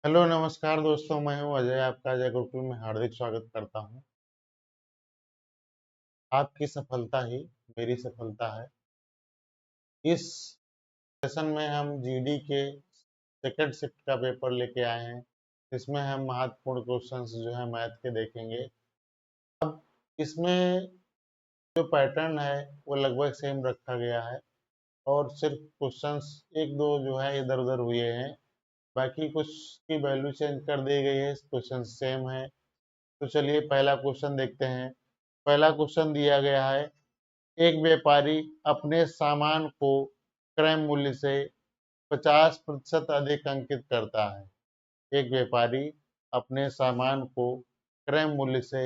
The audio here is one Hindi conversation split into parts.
हेलो नमस्कार दोस्तों, मैं हूं अजय। आपका अजय गुरुकुल में हार्दिक स्वागत करता हूं। आपकी सफलता ही मेरी सफलता है। इस सेशन में हम जीडी के सेकंड शिफ्ट का पेपर लेके आए हैं। इसमें हम महत्वपूर्ण क्वेश्चंस जो है मैथ के देखेंगे। इसमें जो पैटर्न है वो लगभग सेम रखा गया है और सिर्फ क्वेश्चंस एक दो जो है इधर उधर हुए हैं। बाकी कुछ की वैल्यू चेंज कर दी गई है, क्वेश्चन सेम है। तो चलिए पहला क्वेश्चन देखते हैं। पहला क्वेश्चन दिया गया है, एक व्यापारी अपने सामान को क्रय मूल्य से 50% अधिक अंकित करता है। एक व्यापारी अपने सामान को क्रय मूल्य से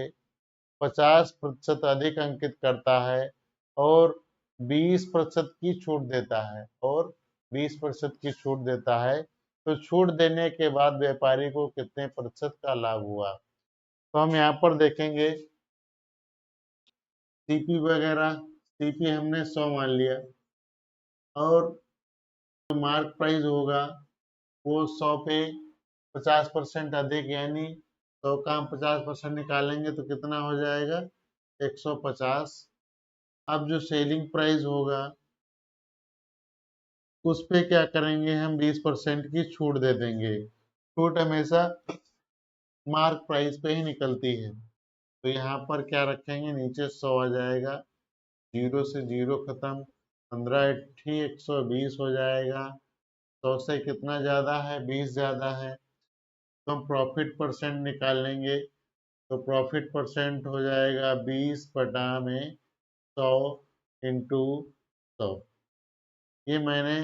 50% अधिक अंकित करता है और 20% की छूट देता है और 20% की छूट देता है। तो छूट देने के बाद व्यापारी को कितने प्रतिशत का लाभ हुआ? तो हम यहाँ पर देखेंगे सीपी वगैरह। सीपी हमने 100 मान लिया और जो मार्क प्राइस होगा वो 100 पे 50% अधिक, यानी 100 का हम 50% निकालेंगे तो कितना हो जाएगा? 150। अब जो सेलिंग प्राइस होगा उस पे क्या करेंगे, हम 20% की छूट दे देंगे। छूट हमेशा मार्क प्राइस पे ही निकलती है। तो यहाँ पर क्या रखेंगे, नीचे 100 आ जाएगा, जीरो से जीरो खत्म, 15 80 120 हो जाएगा। 100 से कितना ज्यादा है? 20 ज्यादा है। तो हम प्रॉफिट परसेंट निकाल लेंगे। तो प्रॉफिट परसेंट हो जाएगा 20 बटा में 100 इंटू 100। ये मैंने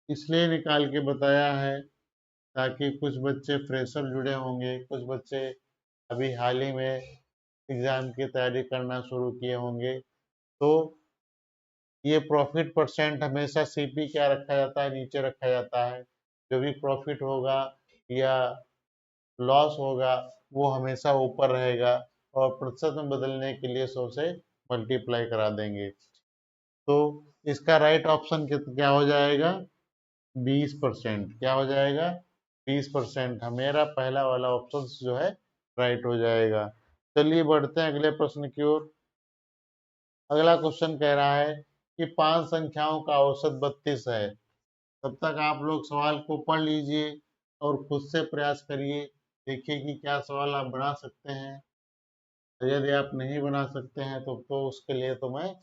इसलिए निकाल के बताया है ताकि कुछ बच्चे फ्रेशर जुड़े होंगे, कुछ बच्चे अभी हाल ही में एग्जाम की तैयारी करना शुरू किए होंगे। तो ये प्रॉफिट परसेंट हमेशा सीपी क्या रखा जाता है? नीचे रखा जाता है। जो भी प्रॉफिट होगा या लॉस होगा वो हमेशा ऊपर रहेगा और प्रतिशत में बदलने के लिए 100 से मल्टीप्लाई करा देंगे। तो इसका राइट ऑप्शन क्या हो जाएगा? 20%। क्या हो जाएगा? 20%। मेरा पहला वाला ऑप्शन जो है राइट हो जाएगा। चलिए बढ़ते हैं अगले प्रश्न की ओर। अगला क्वेश्चन कह रहा है कि 5 संख्याओं का औसत 32 है। तब तक आप लोग सवाल को पढ़ लीजिए और खुद से प्रयास करिए। देखिए कि क्या सवाल आप बना सकते हैं। तो यदि आप नहीं बना सकते हैं तो उसके लिए तो मैं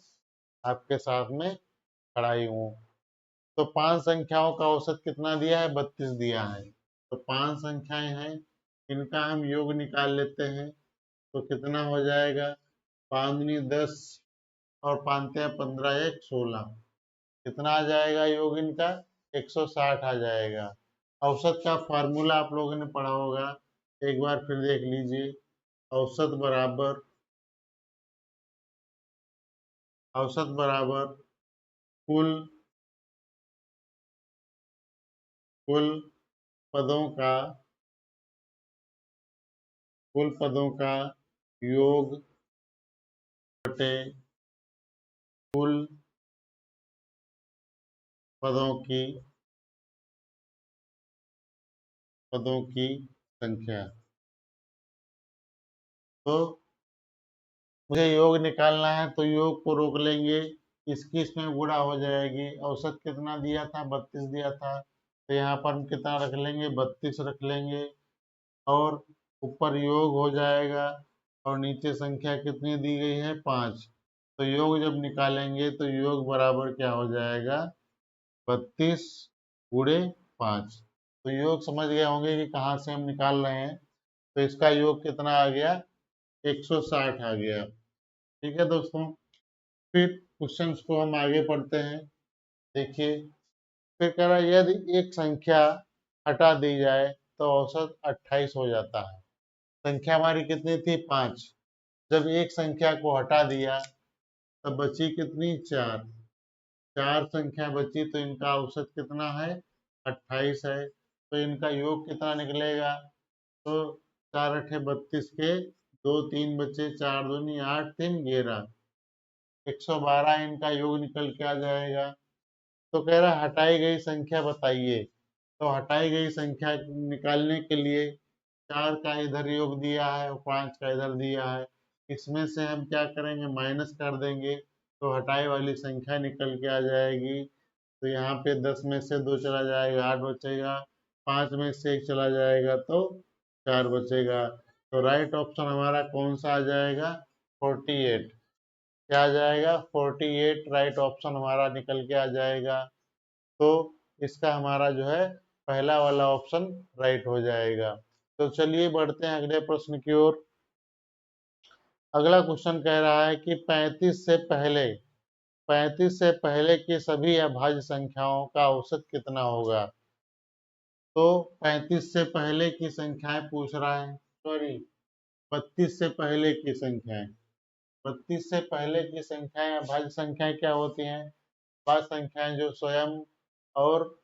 आपके साथ में खड़ा ही हूँ। तो 5 संख्याओं का औसत कितना दिया है? 32 दिया है। तो 5 संख्याएं हैं, इनका हम योग निकाल लेते हैं। तो कितना हो जाएगा? 5 दूनी 10 और 5 15 1 16। कितना आ जाएगा योग इनका? 160 आ जाएगा। औसत का फार्मूला आप लोगों ने पढ़ा होगा, एक बार फिर देख लीजिए। औसत बराबर कुल कुल पदों का योग बटे कुल पदों की संख्या। तो मुझे योग निकालना है तो योग को रोक लेंगे, इसकी इसमें गुणा हो जाएगी। औसत कितना दिया था? 32 दिया था। तो यहाँ पर हम कितना रख लेंगे? 32 रख लेंगे और ऊपर योग हो जाएगा और नीचे संख्या कितनी दी गई है? 5। तो योग जब निकालेंगे तो योग बराबर क्या हो जाएगा? 32 गुणे 5। तो योग समझ गए होंगे कि कहाँ से हम निकाल रहे हैं। तो इसका योग कितना आ गया? 160 आ गया। ठीक है दोस्तों, फिर क्वेश्चंस को हम आगे पढ़ते हैं। देखिए, फिर कह रहा है यदि एक संख्या हटा दी जाए तो औसत 28 हो जाता है। संख्या हमारी कितनी थी? 5। जब एक संख्या को हटा दिया तब बची कितनी? 4। 4 संख्या बची तो इनका औसत कितना है? 28 है। तो इनका योग कितना निकलेगा? तो 4 अठे 32 के 2 3 बचे, 4 दूनी 8 3 11, 112 इनका योग निकल के आ जाएगा। तो कह रहा हटाई गई संख्या बताइए। तो हटाई गई संख्या निकालने के लिए 4 का इधर योग दिया है और 5 का इधर दिया है, इसमें से हम क्या करेंगे, माइनस कर देंगे तो हटाई वाली संख्या निकल के आ जाएगी। तो यहाँ पे 10 में से 2 चला जाएगा, 8 बचेगा, 5 में से 1 चला जाएगा तो 4 बचेगा। तो राइट ऑप्शन हमारा कौन सा आ जाएगा, 48। क्या आ जाएगा, 48 राइट ऑप्शन हमारा निकल के आ जाएगा। तो इसका हमारा जो है पहला वाला ऑप्शन राइट हो जाएगा। तो चलिए बढ़ते हैं अगले प्रश्न की ओर। अगला क्वेश्चन कह रहा है कि 35 से पहले की सभी अभाज्य संख्याओं का औसत कितना होगा। तो 35 से पहले की संख्याएं पूछ रहा है, सॉरी 32 से पहले की संख्याएं। 32 से पहले की संख्याएं अभाज्य संख्याएं क्या होती हैं, अभाज्य संख्याएं जो स्वयं और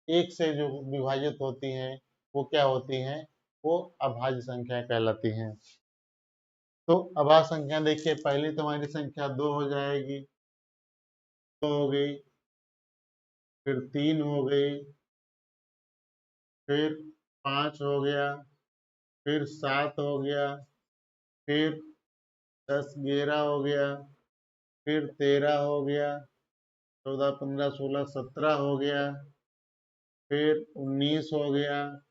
एक से जो विभाजित होती हैं वो क्या होती हैं, वो अभाज्य संख्या कहलाती हैं। तो अभाज्य संख्या देखिए, पहली तो हमारी संख्या 2 हो जाएगी, 2 हो गई, फिर 3 हो गई, फिर 5 हो गया, फिर 7 हो गया, फिर 10 11 हो गया, फिर 13 हो गया, 14 15 16 17 हो गया, फिर 19 हो गया,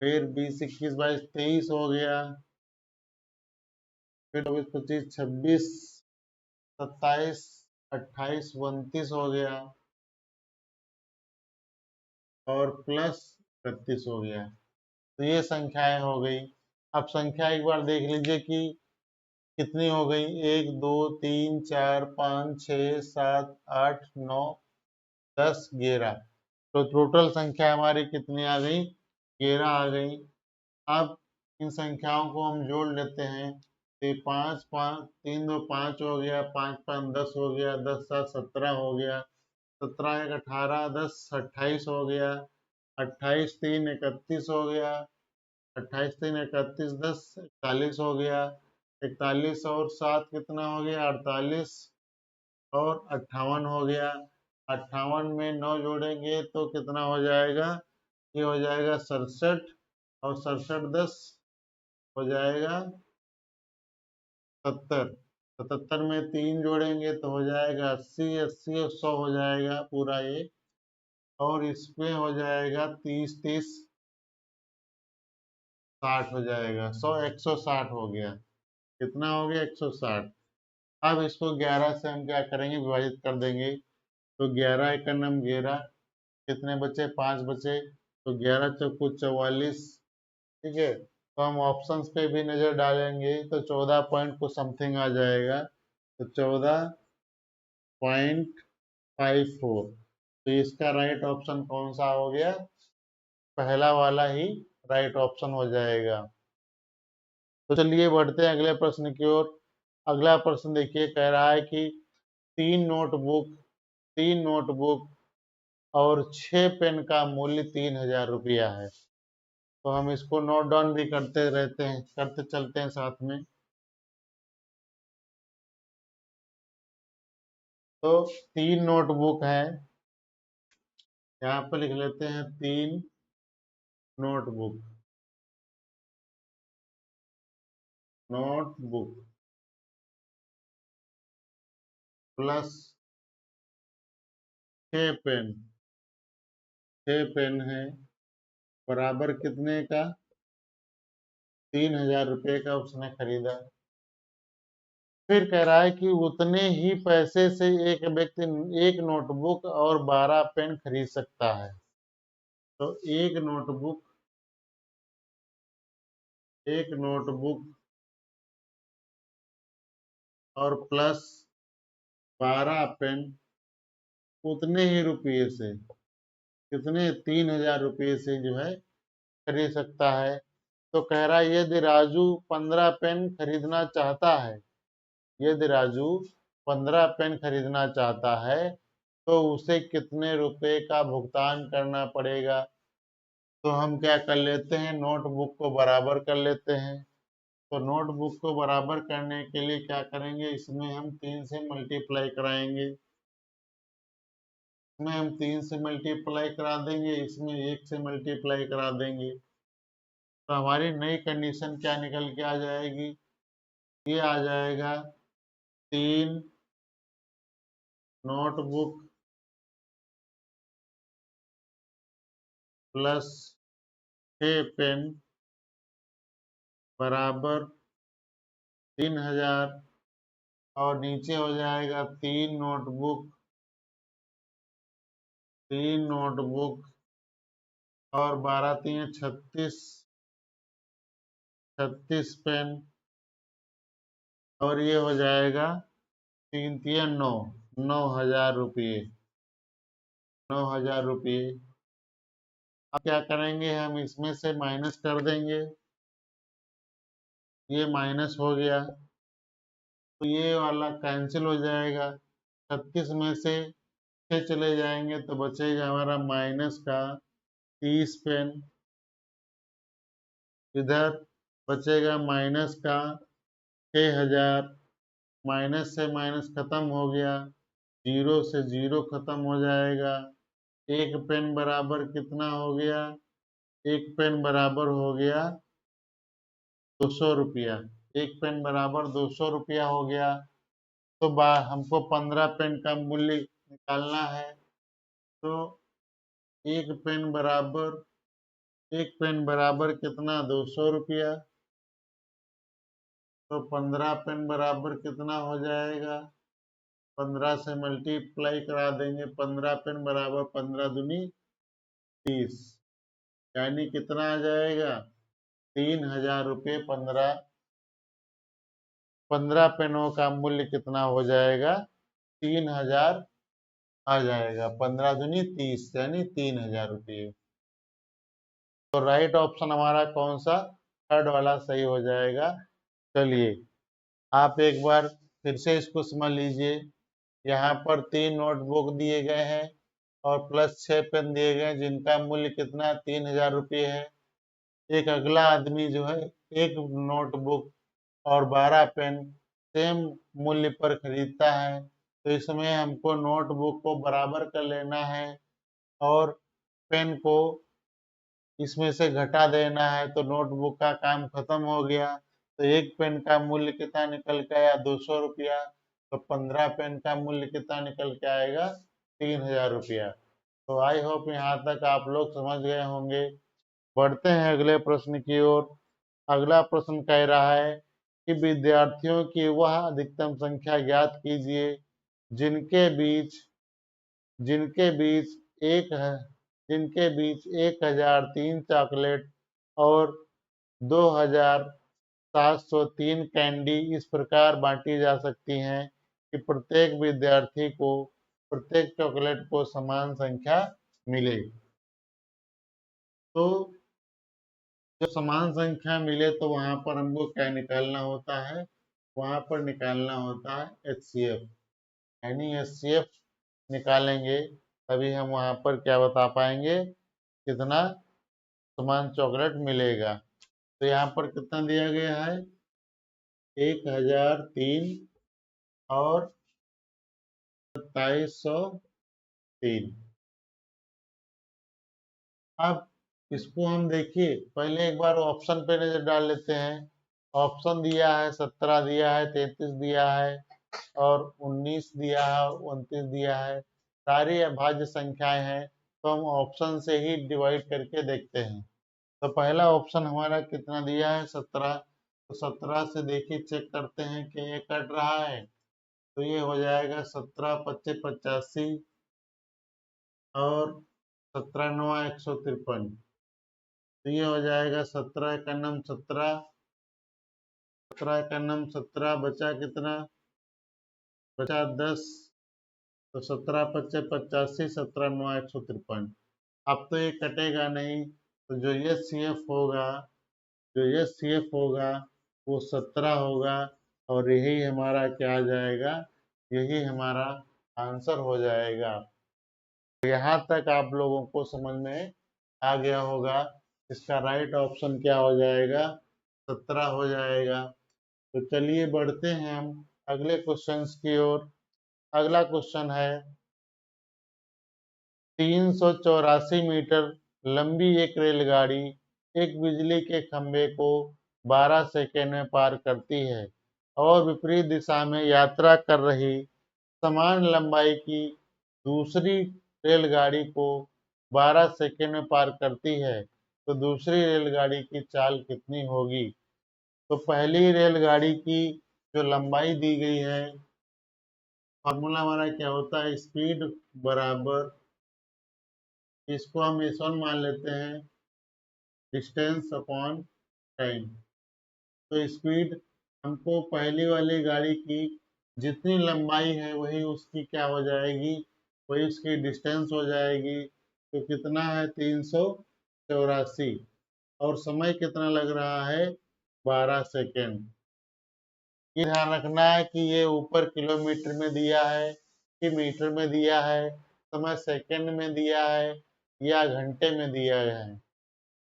फिर 20 21 22 23 हो गया, फिर 24 25 26 27 28 29 हो गया और प्लस 31 हो गया। तो ये संख्याएं हो गई। अब संख्या एक बार देख लीजिए कि कितनी हो गई, 1 2 3 4 5 6 7 8 9 10 11। तो टोटल संख्या हमारी कितनी आ गई, 11 आ गई। अब इन संख्याओं को हम जोड़ लेते हैं, तो 5 5 3 2 5 हो गया, 5 5 10 हो गया, 10 7 17 हो गया, 17 1 18 10 28 हो गया, 28 3 31 हो गया, 28 3 31 10 41 हो गया, 41 और 7 कितना हो गया, 48 और 58 हो गया। 58 में 9 जोड़ेंगे तो कितना हो जाएगा, ये हो जाएगा 67 और 67 10 हो जाएगा 70। 77 में 3 जोड़ेंगे तो हो जाएगा 80, 80 और 100 हो जाएगा पूरा ये, और इसमें हो जाएगा 30 30 60 हो जाएगा, 100 160 हो गया। कितना हो गया, 160। अब इसको 11 से हम क्या करेंगे, विभाजित कर देंगे। तो 11 एकम 11, कितने बचे, 5 बचे, तो 11 चौको 44। ठीक है, तो हम ऑप्शंस पे भी नजर डालेंगे तो 14 पॉइंट को समथिंग आ जाएगा, तो 14.54। तो इसका राइट ऑप्शन कौन सा हो गया, पहला वाला ही राइट ऑप्शन हो जाएगा। तो चलिए बढ़ते हैं अगले प्रश्न की ओर। अगला प्रश्न देखिए, कह रहा है कि तीन नोटबुक तीन नोटबुक और 6 पेन का मूल्य 3000 रुपया है। तो हम इसको नोट डाउन भी करते रहते हैं, करते चलते हैं साथ में। तो 3 नोटबुक है, यहाँ पर लिख लेते हैं 3 notebook notebook plus 6 pen 6 pen है, बराबर कितने का, 3000 रुपये का उसने खरीदा। फिर कह रहा है कि उतने ही पैसे से एक व्यक्ति एक नोटबुक और 12 पेन खरीद सकता है। तो एक नोटबुक और प्लस 12 पेन उतने ही रुपये से, कितने, 3000 रुपये से जो है खरीद सकता है। तो कह रहा है यदि राजू 15 पेन खरीदना चाहता है, यदि राजू 15 पेन खरीदना चाहता है तो उसे कितने रुपए का भुगतान करना पड़ेगा। तो हम क्या कर लेते हैं, नोटबुक को बराबर कर लेते हैं। तो नोटबुक को बराबर करने के लिए क्या करेंगे, इसमें हम 3 से मल्टीप्लाई कराएंगे, इसमें हम 3 से मल्टीप्लाई करा देंगे, इसमें 1 से मल्टीप्लाई करा देंगे। तो हमारी नई कंडीशन क्या निकल के आ जाएगी, ये आ जाएगा 3 नोटबुक प्लस 6 पेन बराबर 3000, और नीचे हो जाएगा 3 नोटबुक और 12 3 36 पेन, और ये हो जाएगा 3 3 9, 9000 रुपये, 9000 रुपये। अब क्या करेंगे, हम इसमें से माइनस कर देंगे, ये माइनस हो गया तो ये वाला कैंसिल हो जाएगा। 36 में से 6 चले जाएंगे तो बचेगा हमारा माइनस का 30 पेन, इधर बचेगा माइनस का 6000, माइनस से माइनस खत्म हो गया, जीरो से जीरो खत्म हो जाएगा। एक पेन बराबर कितना हो गया, एक पेन बराबर हो गया 200 रुपया, एक पेन बराबर 200 रुपया हो गया। तो हमको 15 पेन का मूल्य निकालना है, तो एक पेन बराबर कितना, 200 रुपया। तो 15 पेन बराबर कितना हो जाएगा, 15 से मल्टीप्लाई करा देंगे, 15 पेन बराबर 15 दूनी 30, यानी कितना आ जाएगा 3000 रुपये। 15 पेनों का मूल्य कितना हो जाएगा, 3000 आ जाएगा, 15 दूनी 30 यानी 3000 रुपये। तो राइट ऑप्शन हमारा कौन सा, थर्ड वाला सही हो जाएगा। चलिए आप एक बार फिर से इसको समझ लीजिए। यहाँ पर 3 नोटबुक दिए गए हैं और प्लस 6 पेन दिए गए हैं, जिनका मूल्य कितना 3000 रुपये है। एक अगला आदमी जो है एक नोटबुक और 12 पेन सेम मूल्य पर खरीदता है, तो इसमें हमको नोटबुक को बराबर कर लेना है और पेन को इसमें से घटा देना है, तो नोटबुक का काम खत्म हो गया। तो एक पेन का मूल्य कितना निकल के आया, 200 रुपया। तो 15 पेन का मूल्य कितना निकल के आएगा, 3000 रुपया। तो आई होप यहाँ तक आप लोग समझ गए होंगे। बढ़ते हैं अगले प्रश्न की ओर। अगला प्रश्न कह रहा है कि विद्यार्थियों की वह अधिकतम संख्या ज्ञात कीजिए जिनके बीच जिनके बीच एक है जिनके बीच 1003 चॉकलेट और 2703 कैंडी इस प्रकार बांटी जा सकती हैं कि प्रत्येक विद्यार्थी को प्रत्येक चॉकलेट को समान संख्या मिले। तो जब समान संख्या मिले तो वहां पर हमको क्या निकालना होता है, वहां पर निकालना होता है HCF, यानी HCF निकालेंगे तभी हम वहां पर क्या बता पाएंगे, कितना समान चॉकलेट मिलेगा। तो यहाँ पर कितना दिया गया है, 1003 और 2703। अब इसको हम देखिए, पहले एक बार ऑप्शन पे नजर डाल लेते हैं। ऑप्शन दिया है 17 दिया है, 33 दिया है और 19 दिया है और 29 दिया है। सारी अभाज्य संख्याएं हैं, तो हम ऑप्शन से ही डिवाइड करके देखते हैं। तो पहला ऑप्शन हमारा कितना दिया है, 17। तो 17 से देखिए चेक करते हैं कि ये कट रहा है, तो ये हो जाएगा 17 25 85 और 17 9 153। तो ये हो जाएगा 17 का नम 17, 17 का नम 17, बचा कितना, बचा 10। तो 17 25 85, 17 9 153। अब तो ये कटेगा नहीं, तो जो ये CF होगा वो 17 होगा, और यही हमारा क्या आ जाएगा, यही हमारा आंसर हो जाएगा। यहाँ तक आप लोगों को समझ में आ गया होगा। इसका राइट ऑप्शन क्या हो जाएगा, 17 हो जाएगा। तो चलिए बढ़ते हैं हम अगले क्वेश्चंस की ओर। अगला क्वेश्चन है 384 मीटर लंबी एक रेलगाड़ी एक बिजली के खंभे को 12 सेकेंड में पार करती है और विपरीत दिशा में यात्रा कर रही समान लंबाई की दूसरी रेलगाड़ी को 12 सेकेंड में पार करती है, तो दूसरी रेलगाड़ी की चाल कितनी होगी? तो पहली रेलगाड़ी की जो लंबाई दी गई है, फॉर्मूला हमारा क्या होता है, स्पीड बराबर, इसको हम S1 मान लेते हैं, डिस्टेंस अपॉन टाइम। तो स्पीड हमको पहली वाली गाड़ी की जितनी लंबाई है वही उसकी क्या हो जाएगी, वही उसकी डिस्टेंस हो जाएगी। तो कितना है 384 और समय कितना लग रहा है 12 सेकेंड। ये ध्यान रखना है कि ये ऊपर किलोमीटर में दिया है कि मीटर में दिया है, समय सेकंड में दिया है या घंटे में दिया है।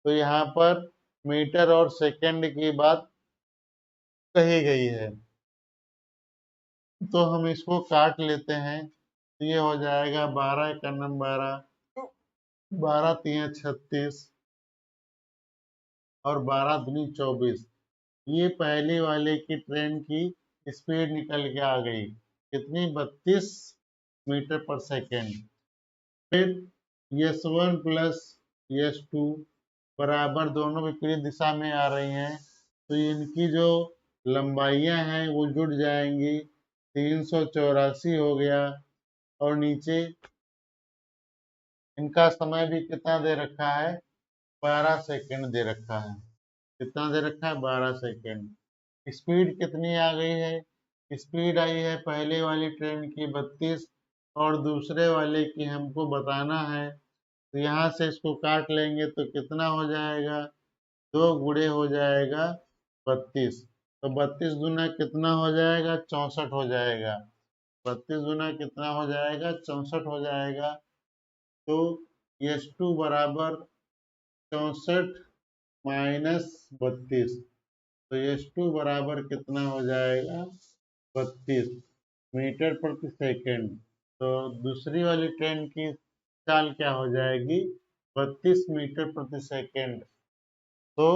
तो यहाँ पर मीटर और सेकंड की बात कही गई है, तो हम इसको काट लेते हैं। तो ये हो जाएगा 12 का नम 12, 12 3 36 और 12 दूनी 24। ये पहली वाले की ट्रेन की स्पीड निकल के आ गई कितनी, 32 मीटर पर सेकेंड। फिर S1 प्लस S2 बराबर, दोनों विपरीत दिशा में आ रही हैं, तो इनकी जो लंबाइयां हैं वो जुड़ जाएंगी, 384 हो गया। और नीचे इनका समय भी कितना दे रखा है, 12 सेकेंड दे रखा है। कितना दे रखा है, 12 सेकेंड। स्पीड कितनी आ गई है, स्पीड आई है पहले वाली ट्रेन की 32 और दूसरे वाले की हमको बताना है। तो यहाँ से इसको काट लेंगे तो कितना हो जाएगा, 2 गुणे हो जाएगा 32। तो 32 दूना कितना हो जाएगा, 64 हो जाएगा। 32 दूना कितना हो जाएगा, 64 हो जाएगा। तो S2 बराबर 64 माइनस 32, तो S2 बराबर कितना हो जाएगा, 32 मीटर प्रति सेकेंड। तो दूसरी वाली ट्रेन की चाल क्या हो जाएगी, 32 मीटर प्रति सेकेंड। तो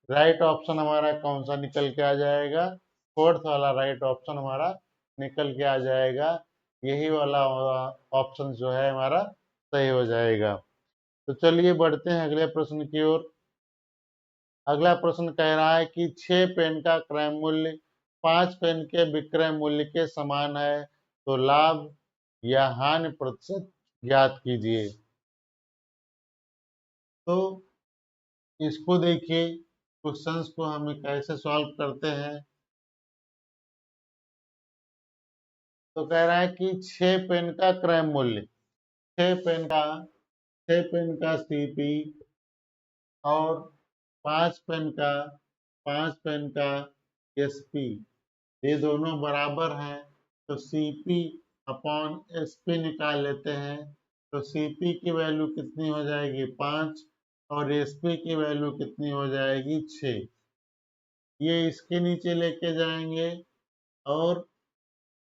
राइट ऑप्शन हमारा कौन सा निकल के आ जाएगा, फोर्थ वाला राइट ऑप्शन हमारा निकल के आ जाएगा। यही वाला ऑप्शन जो है हमारा सही हो जाएगा। तो चलिए बढ़ते हैं अगले प्रश्न की ओर। अगला प्रश्न कह रहा है कि 6 पेन का क्रय मूल्य 5 पेन के विक्रय मूल्य के समान है, तो लाभ या हानि प्रतिशत ज्ञात कीजिए। तो इसको देखिए, क्वेश्चंस को हम कैसे सॉल्व करते हैं। तो कह रहा है कि 6 पेन का क्रय मूल्य, 6 पेन का 6 पेन का सीपी और 5 पेन का 5 पेन का एसपी, ये दोनों बराबर हैं। तो सीपी अपॉन एसपी निकाल लेते हैं। तो सीपी की वैल्यू कितनी हो जाएगी, 5 और एसपी की वैल्यू कितनी हो जाएगी, 6। ये इसके नीचे लेके जाएंगे और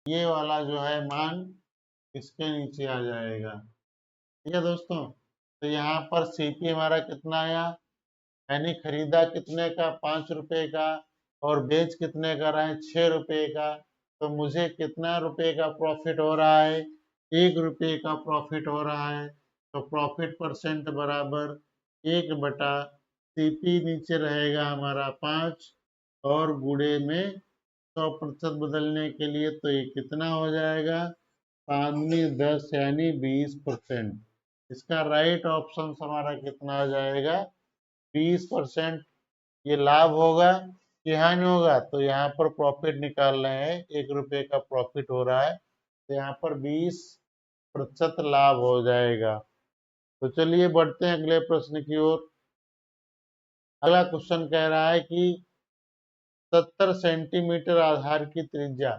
ये वाला जो है मान इसके नीचे आ जाएगा। ठीक है दोस्तों, तो यहाँ पर सीपी हमारा कितना आया, यानी खरीदा कितने का, 5 रुपए का, और बेच कितने का रहा है, 6 रुपए का। तो मुझे कितना रुपए का प्रॉफिट हो रहा है, 1 रुपए का प्रॉफिट हो रहा है। तो प्रॉफिट परसेंट बराबर 1 बटा सीपी, नीचे रहेगा हमारा 5 और गुणे में 100% बदलने के लिए, तो ये कितना हो जाएगा, 5×10 यानी 20%। इसका राइट ऑप्शन हमारा कितना आ जाएगा, 20%। ये लाभ होगा कि हानि होगा, तो यहाँ पर प्रॉफिट निकाल रहे हैं, 1 रुपए का प्रॉफिट हो रहा है, तो यहाँ पर 20% लाभ हो जाएगा। तो चलिए बढ़ते हैं अगले प्रश्न की ओर। अगला क्वेश्चन कह रहा है कि 70 सेंटीमीटर आधार की त्रिज्या,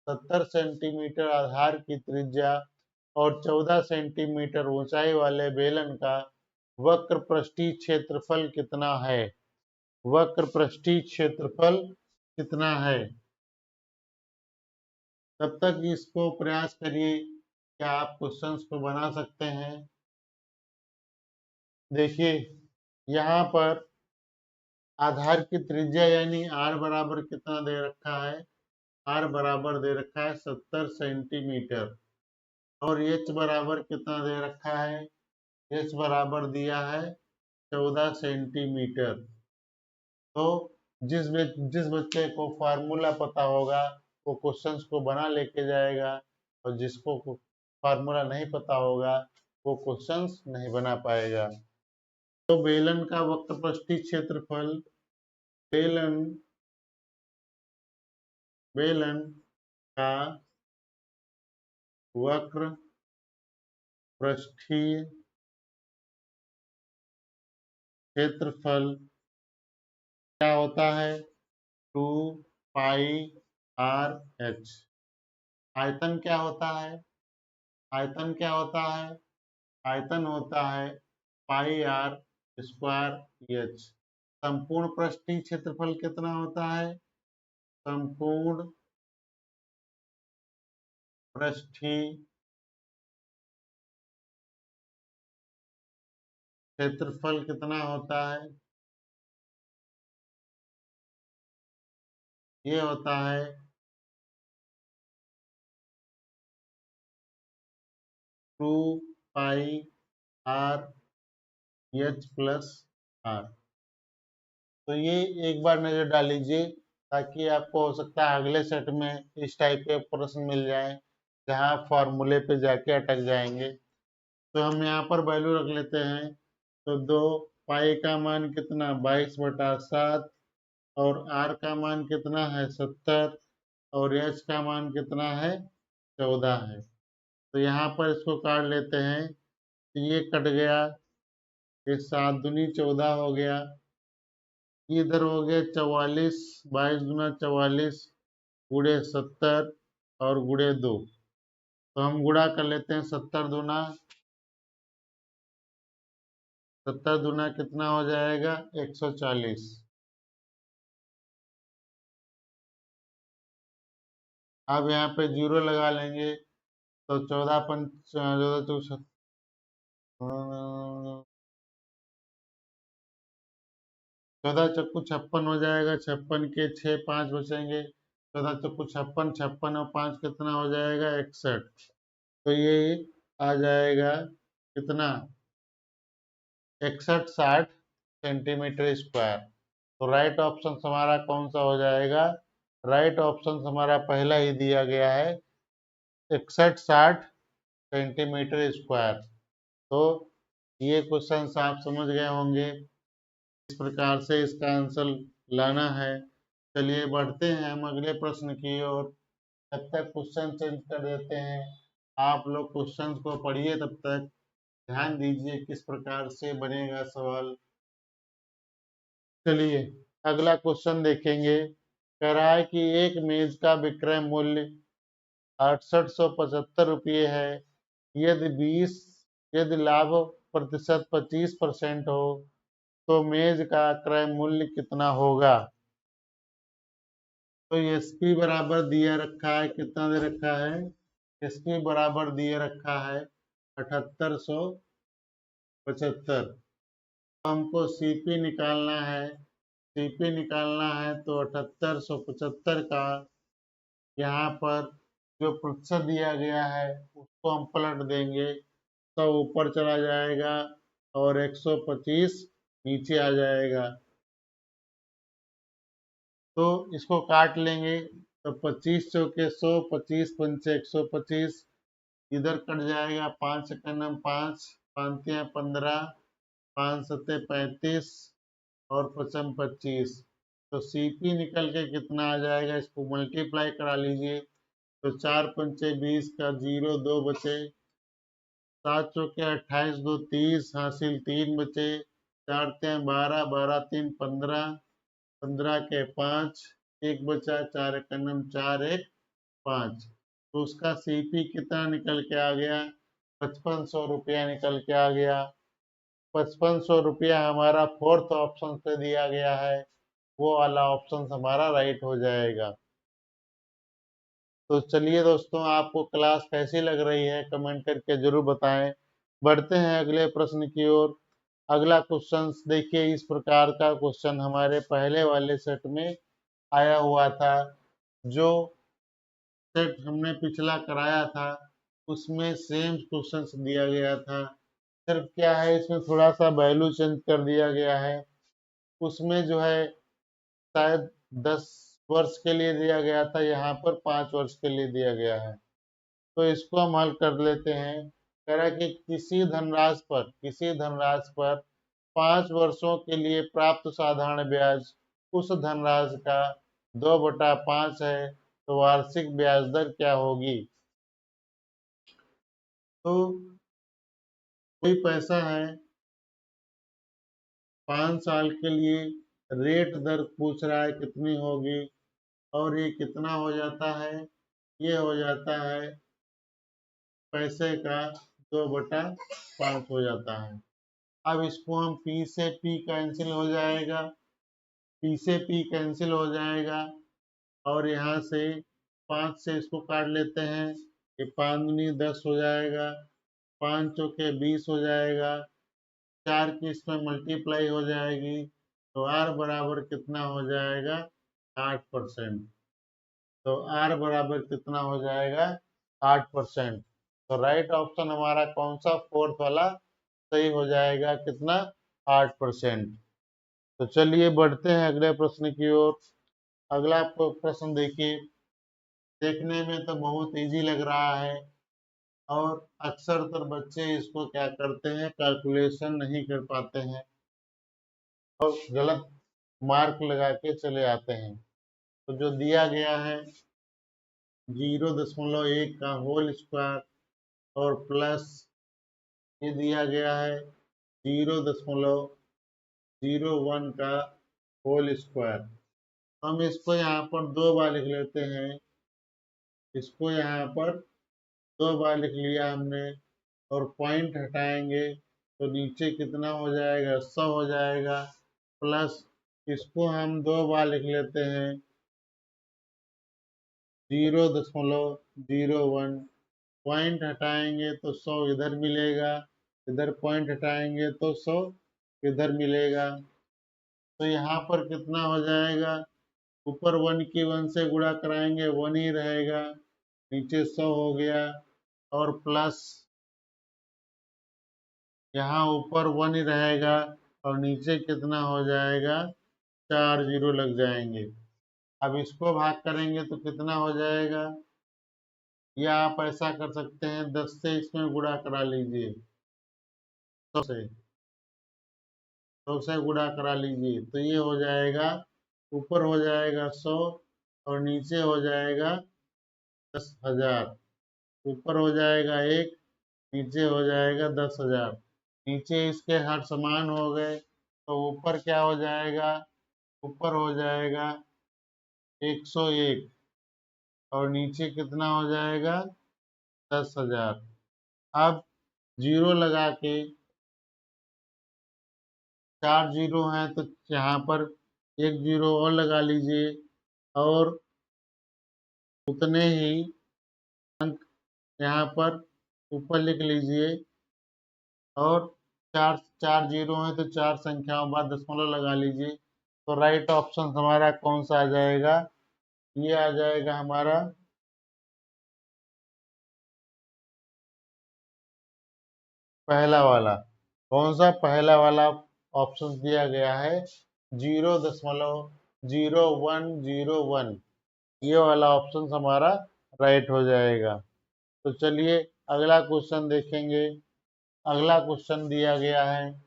70 सेंटीमीटर आधार की त्रिज्या और 14 सेंटीमीटर ऊंचाई वाले बेलन का वक्र पृष्ठीय क्षेत्रफल कितना है। वक्र पृष्ठीय क्षेत्रफल कितना है। तब तक इसको प्रयास करिए, क्या आप क्वेश्चंस को बना सकते हैं। देखिए यहाँ पर आधार की त्रिज्या यानी r बराबर कितना दे रखा है, r बराबर दे रखा है 70 सेंटीमीटर और h बराबर कितना दे रखा है, h बराबर दिया है 14 सेंटीमीटर। तो जिस बच्चे को फार्मूला पता होगा वो क्वेश्चंस को बना लेके जाएगा और जिसको फार्मूला नहीं पता होगा वो क्वेश्चंस नहीं बना पाएगा। तो बेलन का वक्रपृष्ठीय क्षेत्रफल, बेलन का वक्र पृष्ठीय क्षेत्रफल क्या होता है, 2 पाई आर एच। आयतन क्या होता है, आयतन क्या होता है, आयतन होता है पाई आर स्क्वायर एच। संपूर्ण पृष्ठीय क्षेत्रफल कितना होता है, संपूर्ण पृष्ठीय क्षेत्रफल कितना होता है, ये होता है 2 पाई आर एच प्लस आर। तो ये एक बार नजर डाल लीजिए ताकि आपको हो सकता है अगले सेट में इस टाइप के प्रश्न मिल जाए जहां आप फॉर्मूले पे जाके अटक जाएंगे। तो हम यहाँ पर वैल्यू रख लेते हैं। तो 2 पाई का मान कितना 22/7 और आर का मान कितना है 70 और एच का मान कितना है 14 है। तो यहाँ पर इसको काट लेते हैं, तो ये कट गया, ये 7 दूनी 14 हो गया, इधर हो गया 44, 22 गुना 44 गुड़े 70 और गुड़े 2। तो हम गुणा कर लेते हैं, 70 दूना कितना हो जाएगा 140। अब यहाँ पे जीरो लगा लेंगे तो 14 पंच 14 चक्कू 56 हो जाएगा, 56 के 6 5 बचेंगे, 14 चक्कू 56, 56 और 5 कितना हो जाएगा 61। तो ये आ जाएगा कितना 61-60 सेंटीमीटर स्क्वायर। तो राइट ऑप्शन हमारा कौन सा हो जाएगा, राइट ऑप्शन हमारा पहला ही दिया गया है 61-60 सेंटीमीटर स्क्वायर। तो ये क्वेश्चन आप समझ गए होंगे, इस प्रकार से इसका आंसर लाना है। चलिए बढ़ते हैं हम अगले प्रश्न की ओर। तब तक क्वेश्चन चेंज कर देते हैं, आप लोग क्वेश्चन को पढ़िए, तब तक ध्यान दीजिए किस प्रकार से बनेगा सवाल। चलिए अगला क्वेश्चन देखेंगे। कह रहा है कि एक मेज का विक्रय मूल्य 6875 रुपये है, यदि लाभ प्रतिशत 25% हो तो मेज का क्रय मूल्य कितना होगा। तो एसपी बराबर दिया रखा है, कितना दे रखा है, एसपी बराबर दिए रखा है 7875। हमको सीपी निकालना है, सीपी निकालना है तो 7875 का यहाँ पर जो प्रतिशत दिया गया है उसको हम पलट देंगे, तो ऊपर चला जाएगा और 125 नीचे आ जाएगा। तो इसको काट लेंगे, तो 25 चौके 100, 25 पंचे 125, इधर कट जाएगा 5 एकम 5, 5 15, 5 सत्ते 35 और 5 25। तो सीपी निकल के कितना आ जाएगा, इसको मल्टीप्लाई करा लीजिए। तो 4 पंचे 20 का 0 2 बचे, 7 चौके 28 2 30 हासिल 3 बचे, 4 3 12 12 3 15, 15 के 5 एक बचा, 4 एकम 4 1 5। तो उसका सीपी कितना निकल के आ गया, 5500 रुपया निकल के आ गया। ₹5500 हमारा फोर्थ ऑप्शन से दिया गया है, वो वाला ऑप्शन हमारा राइट हो जाएगा। तो चलिए दोस्तों, आपको क्लास कैसी लग रही है कमेंट करके जरूर बताएं। बढ़ते हैं अगले प्रश्न की ओर। अगला क्वेश्चन देखिए, इस प्रकार का क्वेश्चन हमारे पहले वाले सेट में आया हुआ था। जो सेट हमने पिछला कराया था उसमें सेम क्वेश्चन दिया गया था, सिर्फ क्या है इसमें थोड़ा सा वैल्यू चेंज कर दिया गया है। उसमें जो है शायद 10 वर्ष के लिए दिया गया था, यहाँ पर 5 वर्ष के लिए दिया गया है। तो इसको हम हल कर लेते हैं। कह रहा है कि किसी धनराशि पर 5 वर्षों के लिए प्राप्त साधारण ब्याज उस धनराशि का 2/5 है, तो वार्षिक ब्याज दर क्या होगी। तो कोई पैसा है, 5 साल के लिए रेट दर पूछ रहा है कितनी होगी, और ये कितना हो जाता है, ये हो जाता है पैसे का 2/5 हो जाता है। अब इसको हम P से P कैंसिल हो जाएगा, P से P कैंसिल हो जाएगा, और यहाँ से 5 से इसको काट लेते हैं, ये 5 दूनी 10 हो जाएगा, 5 चौके 20 हो जाएगा, 4 की इसमें मल्टीप्लाई हो जाएगी, तो R बराबर कितना हो जाएगा 8%। तो R बराबर कितना हो जाएगा 8%। तो राइट ऑप्शन हमारा कौन सा, फोर्थ वाला सही हो जाएगा, कितना 8%। तो चलिए बढ़ते हैं अगले प्रश्न की ओर। अगला प्रश्न देखिए, देखने में तो बहुत इजी लग रहा है, और अक्सर तर बच्चे इसको क्या करते हैं, कैलकुलेशन नहीं कर पाते हैं और गलत मार्क लगा के चले आते हैं। तो जो दिया गया है 0.1 का होल स्क्वायर और प्लस ये दिया गया है 0.01 का होल स्क्वायर। हम इसको यहाँ पर 2 बार लिख लेते हैं, इसको यहाँ पर 2 बार लिख लिया हमने, और पॉइंट हटाएंगे तो नीचे कितना हो जाएगा 100 हो जाएगा, प्लस इसको हम 2 बार लिख लेते हैं 0.01, पॉइंट हटाएंगे तो 100 इधर मिलेगा, इधर पॉइंट हटाएंगे तो 100 इधर मिलेगा। तो यहाँ पर कितना हो जाएगा, ऊपर 1 की 1 से गुणा कराएंगे 1 ही रहेगा, नीचे 100 हो गया, और प्लस यहाँ ऊपर 1 ही रहेगा, और नीचे कितना हो जाएगा 4 जीरो लग जाएंगे। अब इसको भाग करेंगे तो कितना हो जाएगा, या आप ऐसा कर सकते हैं 10 से इसमें गुणा करा लीजिए, 100 से, 100 से गुणा करा लीजिए, तो ये हो जाएगा, ऊपर हो जाएगा 100 और नीचे हो जाएगा 10,000, ऊपर हो जाएगा 1, नीचे हो जाएगा 10,000, नीचे इसके हर समान हो गए, तो ऊपर क्या हो जाएगा, ऊपर हो जाएगा 101, और नीचे कितना हो जाएगा 10,000। अब जीरो लगा के, 4 जीरो हैं तो यहाँ पर 1 जीरो और लगा लीजिए, और उतने ही अंक यहाँ पर ऊपर लिख लीजिए, और 4 4 जीरो हैं तो 4 संख्याओं बाद दशमलव लगा लीजिए। तो राइट ऑप्शन हमारा कौन सा आ जाएगा, ये आ जाएगा हमारा पहला वाला। कौन सा, पहला वाला ऑप्शन दिया गया है 0.0101, ये वाला ऑप्शन हमारा राइट हो जाएगा। तो चलिए अगला क्वेश्चन देखेंगे। अगला क्वेश्चन दिया गया है,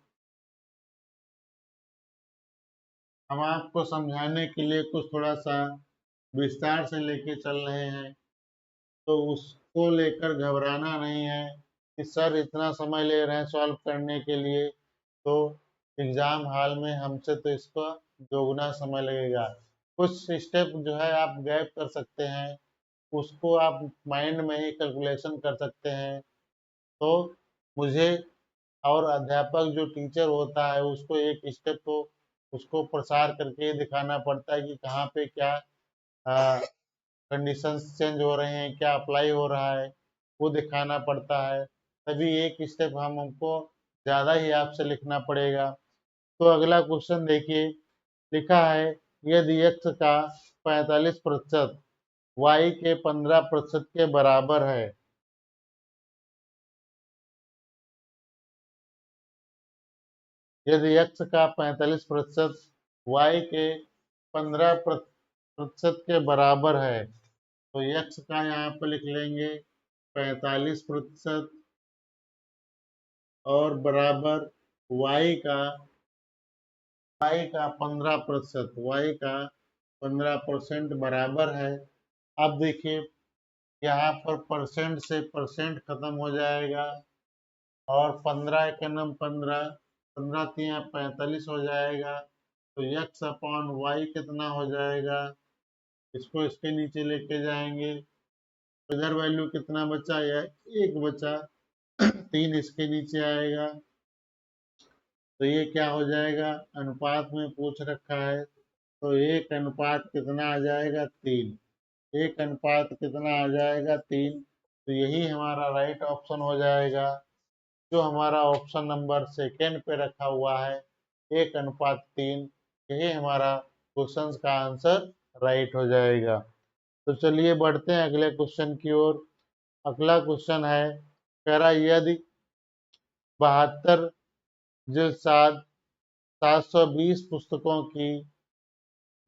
हम आपको समझाने के लिए कुछ थोड़ा सा विस्तार से लेके चल रहे हैं, तो उसको लेकर घबराना नहीं है कि सर इतना समय ले रहे हैं सॉल्व करने के लिए, तो एग्जाम हॉल में हमसे तो इसका दोगुना समय लगेगा। कुछ स्टेप जो है आप गैप कर सकते हैं, उसको आप माइंड में ही कैलकुलेशन कर सकते हैं। तो मुझे और अध्यापक जो टीचर होता है उसको एक स्टेप तो उसको प्रसार करके दिखाना पड़ता है कि कहाँ पे क्या कंडीशंस चेंज हो रहे हैं, क्या अप्लाई हो रहा है, वो दिखाना पड़ता है। तभी एक स्टेप हमको ज़्यादा ही आपसे लिखना पड़ेगा। तो अगला क्वेश्चन देखिए, लिखा है यदि x का 45% y के 15% के बराबर है। यदि x का 45% y के 15% के बराबर है, तो x का यहाँ पे लिख लेंगे 45% और बराबर y का 15%, y का 15% बराबर है। अब देखिए यहाँ पर परसेंट से परसेंट खत्म हो जाएगा और 15 के नम 15, 15 तिया 45 हो जाएगा। तो यक्स अपॉन वाई कितना हो जाएगा, इसको इसके नीचे लेके जाएंगे। इधर वैल्यू कितना बचा, या एक बचा, 3 इसके नीचे आएगा। तो ये क्या हो जाएगा, अनुपात में पूछ रखा है, तो एक अनुपात कितना आ जाएगा, 3। एक अनुपात कितना आ जाएगा, 3। तो यही हमारा राइट ऑप्शन हो जाएगा, जो हमारा ऑप्शन नंबर सेकेंड पे रखा हुआ है, 1:3। यही हमारा क्वेश्चन का आंसर राइट हो जाएगा। तो चलिए बढ़ते हैं अगले क्वेश्चन की ओर। अगला क्वेश्चन है, कह रहा यदि 72 जिल्द 720 पुस्तकों की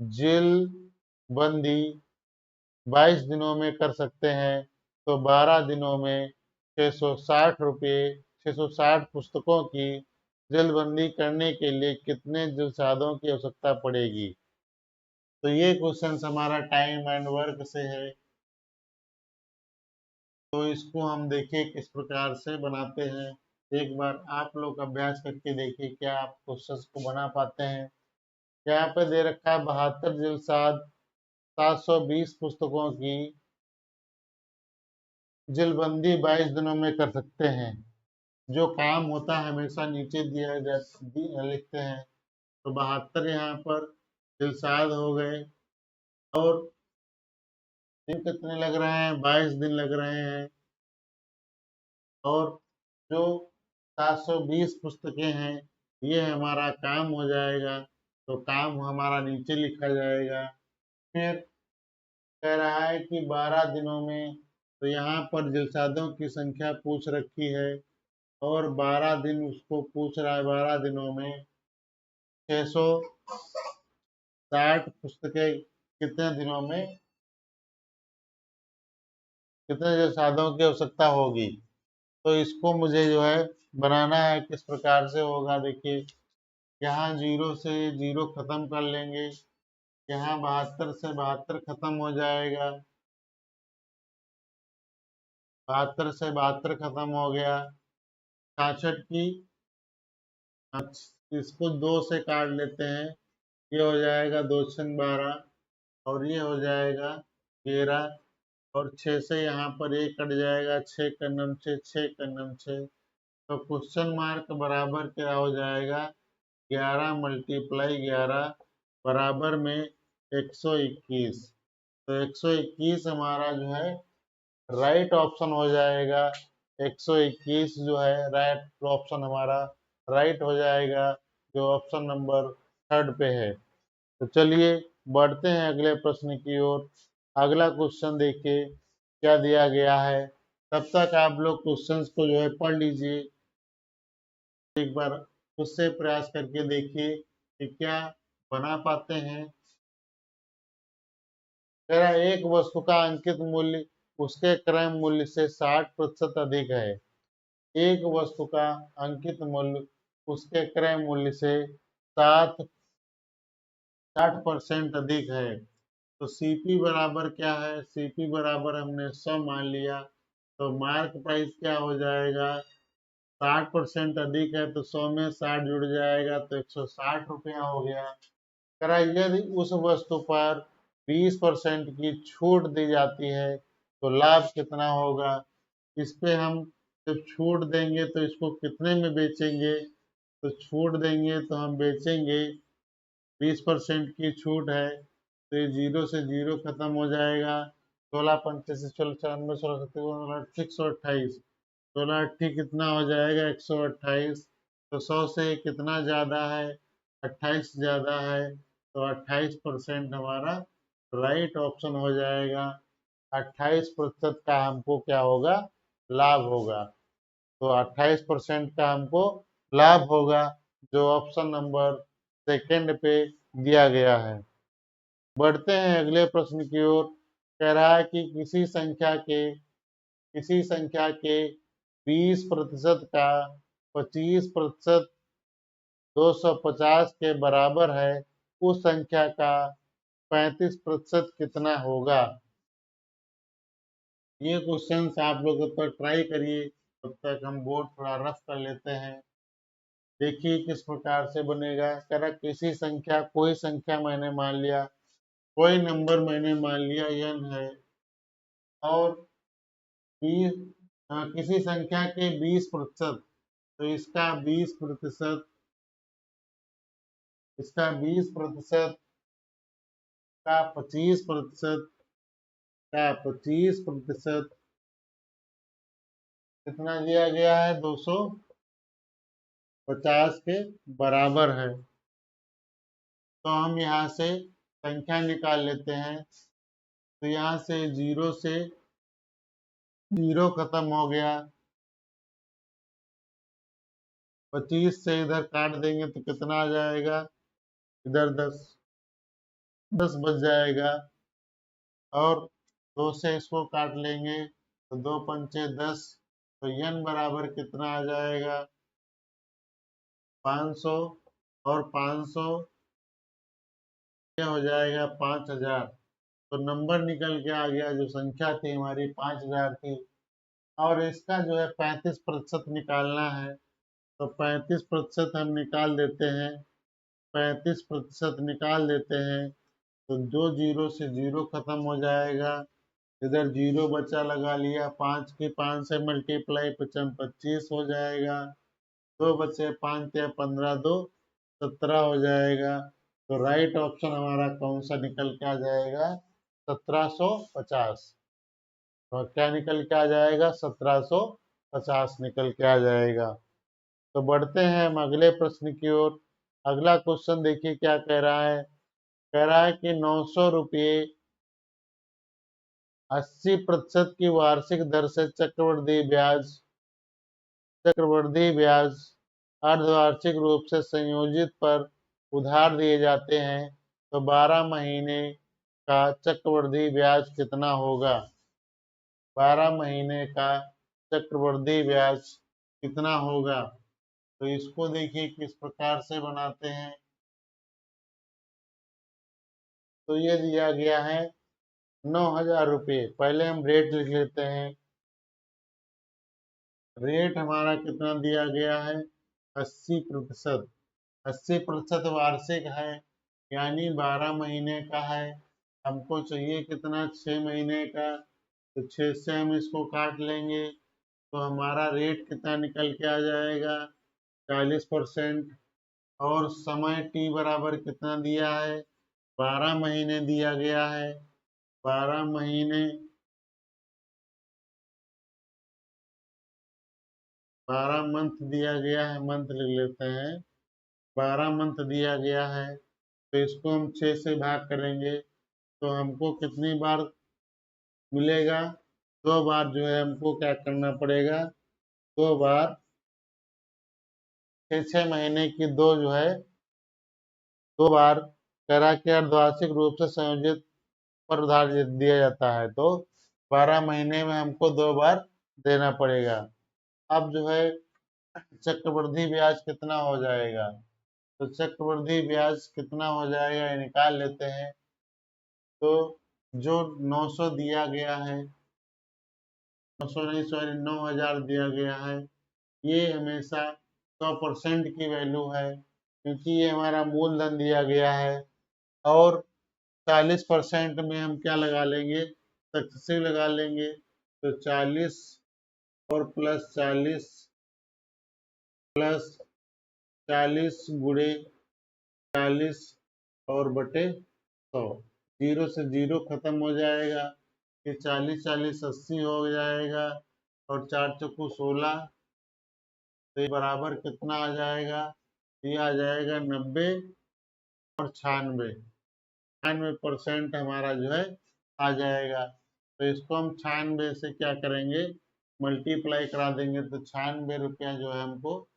जिलबंदी 22 दिनों में कर सकते हैं, तो 12 दिनों में 660 पुस्तकों की जिलबंदी करने के लिए कितने जिल्सादों की आवश्यकता पड़ेगी। तो ये क्वेश्चन हमारा टाइम एंड वर्क से है। तो इसको हम देखिए किस प्रकार से बनाते हैं। एक बार आप लोग अभ्यास करके देखिए क्या आप क्वेश्चन को बना पाते हैं। यहाँ पे दे रखा है 72 जिल्साद 720 पुस्तकों की जिलबंदी 22 दिनों में कर सकते हैं। जो काम होता है हमेशा नीचे लिखते हैं। तो 72 यहाँ पर दिलसाद हो गए और दिन कितने लग रहे हैं, 22 दिन लग रहे हैं। और जो 720 पुस्तकें हैं ये हमारा काम हो जाएगा, तो काम हमारा नीचे लिखा जाएगा। फिर कह रहा है कि 12 दिनों में, तो यहाँ पर जिल्सादों की संख्या पूछ रखी है और 12 दिन उसको पूछ रहा है। 12 दिनों में 660 पुस्तकें कितने दिनों में, कितने जिल्सादों की आवश्यकता होगी। तो इसको मुझे जो है बनाना है, किस प्रकार से होगा देखिए। यहाँ 0 से 0 खत्म कर लेंगे, यहाँ 72 से 72 खत्म हो जाएगा, 72 से 72 खत्म हो गया। 66 की इसको 2 से काट लेते हैं, ये हो जाएगा 2 छंग 12 और ये हो जाएगा 13 और 6 से यहाँ पर एक कट जाएगा, 6 कन्नम 6, 6 कन्नम 6। तो क्वेश्चन मार्क बराबर क्या हो जाएगा, 11 मल्टीप्लाई 11 बराबर में 121। तो 121 हमारा जो है राइट ऑप्शन हो जाएगा। 121 जो है राइट ऑप्शन हमारा राइट हो जाएगा, जो ऑप्शन नंबर थर्ड पे है। तो चलिए बढ़ते हैं अगले प्रश्न की ओर। अगला क्वेश्चन देखिए क्या दिया गया है। तब तक आप लोग क्वेश्चंस को जो है पढ़ लीजिए, एक बार खुद से प्रयास करके देखिए कि क्या बना पाते हैं। मेरा एक वस्तु का अंकित मूल्य उसके क्रय मूल्य से 60% अधिक है। एक वस्तु का अंकित मूल्य उसके क्रय मूल्य से 60% अधिक है। तो सीपी बराबर क्या है, सीपी बराबर हमने 100 मान लिया। तो मार्क प्राइस क्या हो जाएगा, 60% अधिक है तो 100 में 60 जुड़ जाएगा, तो 160 रुपया हो गया। करा यदि उस वस्तु पर 20% की छूट दी जाती है तो लाभ कितना होगा। इस पे हम जब छूट देंगे तो इसको कितने में बेचेंगे, तो छूट देंगे तो हम बेचेंगे 20% की छूट है, तो ये 0 से 0 खत्म हो जाएगा। 16 पंचे से 16 94 16 128, 16 कितना हो जाएगा 128। तो 100 से कितना ज्यादा है, 28 ज्यादा है, तो 28% हमारा राइट ऑप्शन हो जाएगा। 28% का हमको क्या होगा, लाभ होगा। तो 28% का हमको लाभ होगा, जो ऑप्शन नंबर सेकंड पे दिया गया है। बढ़ते हैं अगले प्रश्न की ओर। कह रहा है कि किसी संख्या के 20% का 25% 250 के बराबर है, उस संख्या का 35% कितना होगा। ये क्वेश्चन आप लोग पर ट्राई करिए, तब तक हम बोर्ड थोड़ा रफ कर लेते हैं। देखिए किस प्रकार से बनेगा। कह रहा किसी संख्या, कोई संख्या मैंने मान लिया, कोई नंबर मैंने मान लिया n है, और 20 किसी संख्या के 20%, तो इसका 20% का 25% का 25% कितना दिया गया है, 250 के बराबर है। तो हम यहाँ से संख्या निकाल लेते हैं। तो यहाँ से 0 से 0 खत्म हो गया, 25 से इधर काट देंगे तो कितना आ जाएगा, इधर 10 बच जाएगा, और 2 से इसको काट लेंगे तो 2 पंचे 10, तो n बराबर कितना आ जाएगा, 500, और 500 क्या हो जाएगा, 5000। तो नंबर निकल के आ गया, जो संख्या थी हमारी 5000 थी। और इसका जो है 35% निकालना है, तो 35% हम निकाल देते हैं। 35% निकाल देते हैं, तो दो 0 से 0 खत्म हो जाएगा, इधर 0 बचा लगा लिया, 5 की 5 से मल्टीप्लाई 25 हो जाएगा, 2 बचे 5 या 15, 2 17 हो जाएगा। तो राइट ऑप्शन हमारा कौन सा निकल के आ जाएगा, 1750। और क्या निकल के आ जाएगा, 1750 निकल के आ जाएगा। तो बढ़ते हैं हम अगले प्रश्न की ओर। अगला क्वेश्चन देखिए क्या कह रहा है। कह रहा है कि 900 रुपये 80% की वार्षिक दर से चक्रवृद्धि ब्याज अर्धवार्षिक रूप से संयोजित पर उधार दिए जाते हैं, तो 12 महीने का चक्रवृद्धि ब्याज कितना होगा। 12 महीने का चक्रवृद्धि ब्याज कितना होगा। तो इसको देखिए किस प्रकार से बनाते हैं। तो ये दिया गया है 9000 रुपये। पहले हम रेट लिख लेते हैं। रेट हमारा कितना दिया गया है, 80%। 80% वार्षिक है, यानी 12 महीने का है। हमको चाहिए कितना, 6 महीने का। तो 6 से हम इसको काट लेंगे, तो हमारा रेट कितना निकल के आ जाएगा, 40%। और समय टी बराबर कितना दिया है, 12 महीने दिया गया है। 12 महीने, 12 मंथ दिया गया है, मंथ लिख लेते हैं। 12 मंथ दिया गया है, तो इसको हम 6 से भाग करेंगे, तो हमको कितनी बार मिलेगा, 2 बार जो है हमको क्या करना पड़ेगा, 2 बार। 6 महीने की दो जो है, 2 बार करा के अर्धवार्षिक रूप से संयोजित पर उधार दिया जाता है, तो 12 महीने में हमको 2 बार देना पड़ेगा। अब जो है चक्रवृद्धि ब्याज कितना हो जाएगा, तो चक्रवृद्धि ब्याज कितना हो जाएगा ये निकाल लेते हैं। तो जो 900 दिया गया है, 900 नहीं सॉरी 9000 दिया गया है, ये हमेशा 100% की वैल्यू है, क्योंकि ये हमारा मूलधन दिया गया है। और 40% में हम क्या लगा लेंगे, सक्सेसिव लगा लेंगे। तो 40 और प्लस 40 गुणे 40 और बटे 100। जीरो से जीरो खत्म हो जाएगा, ये 40 80 हो जाएगा और 4 चौको 16, तो ये बराबर कितना आ जाएगा, ये आ जाएगा 90 और 96% हमारा जो है आ जाएगा। तो इसको हम 96 से क्या करेंगे, मल्टीप्लाई करा देंगे, तो 96 रुपया जो है हमको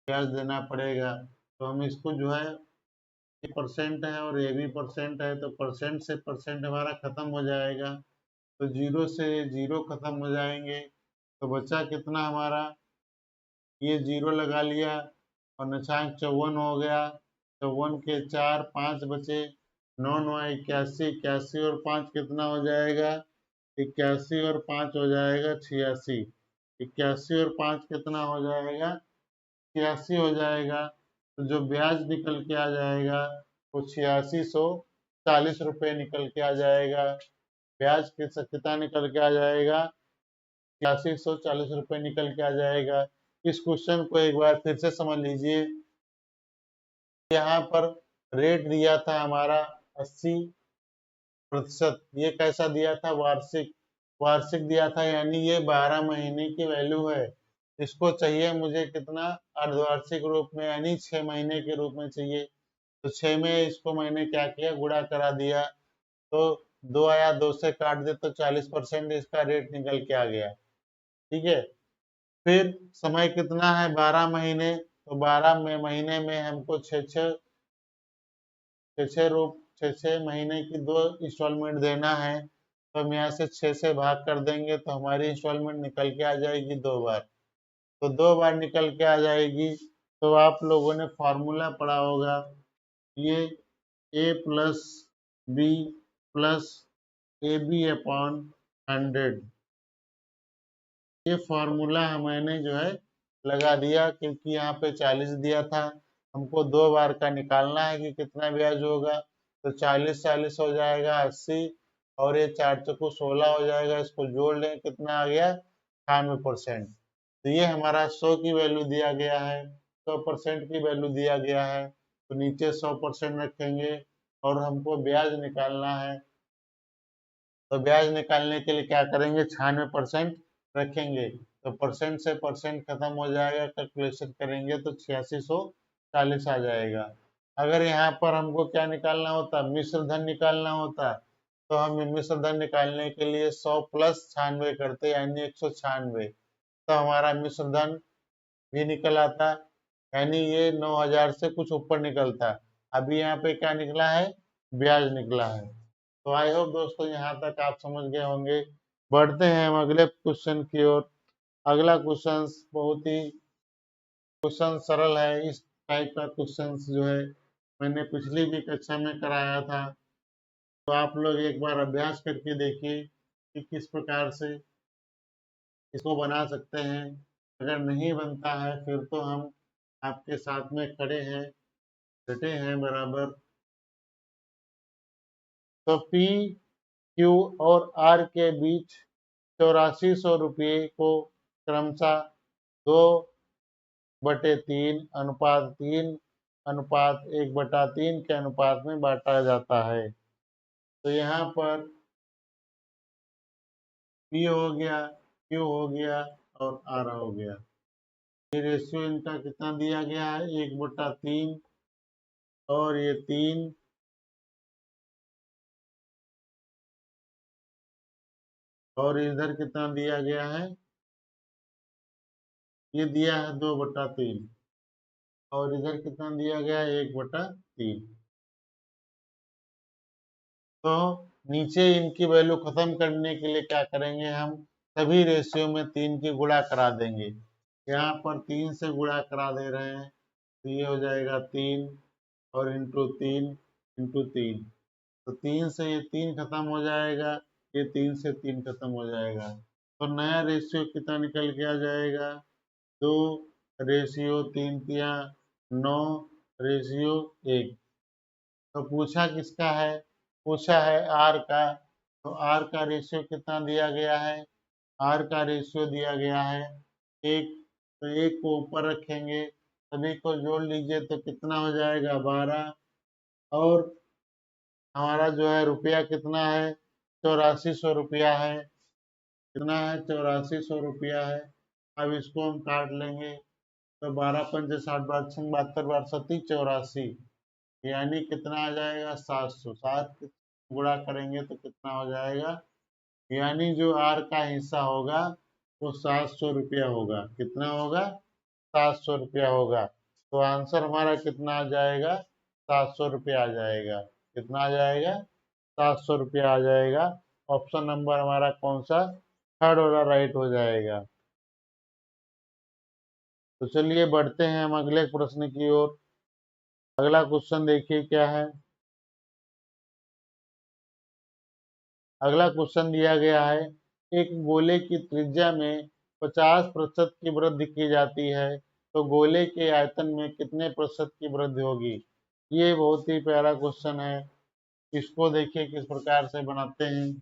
ब्याज देना पड़ेगा। तो हम इसको जो है, ये परसेंट है और ये भी परसेंट है, तो परसेंट से परसेंट हमारा खत्म हो जाएगा, तो जीरो से जीरो खत्म हो जाएंगे, तो बचा कितना हमारा, ये जीरो लगा लिया और नचांक 54 हो गया, 54 के 4 5 बचे, 9 9 81, 81 और 5 कितना हो जाएगा, 81 और 5 हो जाएगा 86, 81 और 5 कितना हो जाएगा, 86 हो जाएगा। तो जो ब्याज निकल के आ जाएगा वो 8640 रुपये निकल के आ जाएगा। ब्याज कितना निकल के आ जाएगा, 8640 रुपये निकल के आ जाएगा। इस क्वेश्चन को एक बार फिर से समझ लीजिए। यहाँ पर रेट दिया था हमारा 80%, ये कैसा दिया था, वार्षिक, वार्षिक दिया था, यानी ये 12 महीने की वैल्यू है। इसको चाहिए मुझे कितना, अर्धवार्षिक रूप में, यानी 6 महीने के रूप में चाहिए। तो 6 में इसको मैंने क्या किया, गुणा करा दिया, तो 2 आया, 2 से काट दे तो 40% इसका रेट निकल के आ गया। ठीक है, फिर समय कितना है, 12 महीने, तो 12 महीने में हमको 6 महीने की 2 इंस्टॉलमेंट देना है, तो हम यहाँ से 6 से भाग कर देंगे, तो हमारी इंस्टॉलमेंट निकल के आ जाएगी 2 बार, तो 2 बार निकल के आ जाएगी। तो आप लोगों ने फॉर्मूला पढ़ा होगा, ये A plus B plus A B upon 100, ये फॉर्मूला मैंने जो है लगा दिया, क्योंकि यहाँ पे 40 दिया था, हमको 2 बार का निकालना है कि कितना ब्याज होगा, तो 40 40 हो जाएगा 80, और ये 4 चौको 16 हो जाएगा, इसको जोड़ लें कितना आ गया, 98%। तो ये हमारा 100 की वैल्यू दिया गया है, 100% की वैल्यू दिया गया है, तो नीचे 100% रखेंगे और हमको ब्याज निकालना है। तो ब्याज निकालने के लिए क्या करेंगे, 96% रखेंगे, तो परसेंट से परसेंट खत्म हो जाएगा, कैलकुलेशन करेंगे तो 8640 आ जाएगा। अगर यहाँ पर हमको क्या निकालना होता, मिश्र धन निकालना होता, तो हम मिश्र धन निकालने के लिए 100 प्लस 96 करते, यानी 196, तो हमारा मिश्र धन भी निकल आता, यानी ये 9000 से कुछ ऊपर निकलता। अभी यहाँ पे क्या निकला है, ब्याज निकला है। तो आई होप दोस्तों यहाँ तक आप समझ गए होंगे। बढ़ते हैं हम अगले क्वेश्चन की ओर। अगला क्वेश्चन बहुत ही क्वेश्चन सरल है, इस टाइप का क्वेश्चन जो है मैंने पिछली भी कक्षा में कराया था, तो आप लोग एक बार अभ्यास करके देखिए कि किस प्रकार से इसको बना सकते हैं। अगर नहीं बनता है फिर तो हम आपके साथ में खड़े हैं, डटे हैं बराबर। तो पी क्यू और आर के बीच 8400 रुपये को क्रमशः 2/3 अनुपात 3 अनुपात 1/3 के अनुपात में बांटा जाता है। तो यहाँ पर पी हो गया, क्यू हो गया और आर हो गया। ये रेशियो इनका कितना दिया गया है, 1/3, और ये 3, और इधर कितना दिया गया है, ये दिया है 2/3, और इधर कितना दिया गया है, 1/3। तो नीचे इनकी वैल्यू खत्म करने के लिए क्या करेंगे, हम सभी रेशियो में 3 की गुणा करा देंगे। यहाँ पर 3 से गुणा करा दे रहे हैं, तो ये हो जाएगा 3 और इंटू 3 इंटू 3, तो 3 से ये 3 खत्म हो जाएगा, ये 3 से 3 खत्म हो जाएगा, तो नया रेशियो कितना निकल के आ जाएगा, 2/3 9 रेशियो 1। तो पूछा किसका है, पूछा है आर का, तो आर का रेशियो कितना दिया गया है, आर का रेशियो दिया गया है 1, तो 1 को ऊपर रखेंगे, सभी को जोड़ लीजिए तो कितना हो जाएगा 12, और हमारा जो है रुपया कितना है 8400 रुपया है, कितना है 8400 रुपया है। अब इसको हम काट लेंगे, तो 12 पंचे 60, 72, 72, 84, यानी कितना आ जाएगा 700, 7 गुणा करेंगे तो कितना हो जाएगा, यानी जो आर का हिस्सा होगा वो 700 रुपया होगा, कितना होगा 700 रुपया होगा। तो आंसर हमारा कितना आ जाएगा 700 रुपया आ जाएगा, कितना आ जाएगा 700 रुपया आ जाएगा। ऑप्शन नंबर हमारा कौन सा, थर्ड वाला राइट हो जाएगा। तो चलिए बढ़ते हैं हम अगले प्रश्न की ओर। अगला क्वेश्चन देखिए क्या है। अगला क्वेश्चन दिया गया है, एक गोले की त्रिज्या में 50% की वृद्धि की जाती है, तो गोले के आयतन में कितने प्रतिशत की वृद्धि होगी। ये बहुत ही प्यारा क्वेश्चन है। इसको देखिए किस प्रकार से बनाते हैं।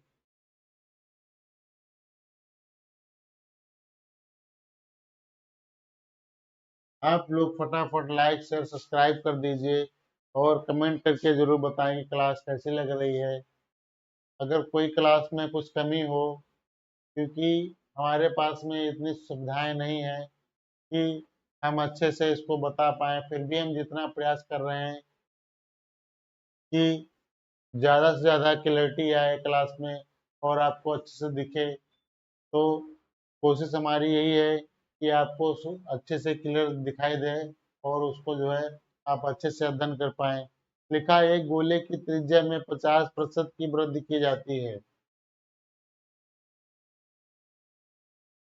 आप लोग फटाफट लाइक शेयर सब्सक्राइब कर दीजिए और कमेंट करके जरूर बताएं कि क्लास कैसी लग रही है। अगर कोई क्लास में कुछ कमी हो, क्योंकि हमारे पास में इतनी सुविधाएं नहीं है कि हम अच्छे से इसको बता पाए, फिर भी हम जितना प्रयास कर रहे हैं कि ज़्यादा से ज़्यादा क्लैरिटी आए क्लास में और आपको अच्छे से दिखे। तो कोशिश हमारी यही है कि आपको अच्छे से क्लियर दिखाई दे और उसको जो है आप अच्छे से अध्ययन कर पाए। लिखा है, एक गोले की त्रिज्या में 50% की वृद्धि की जाती है,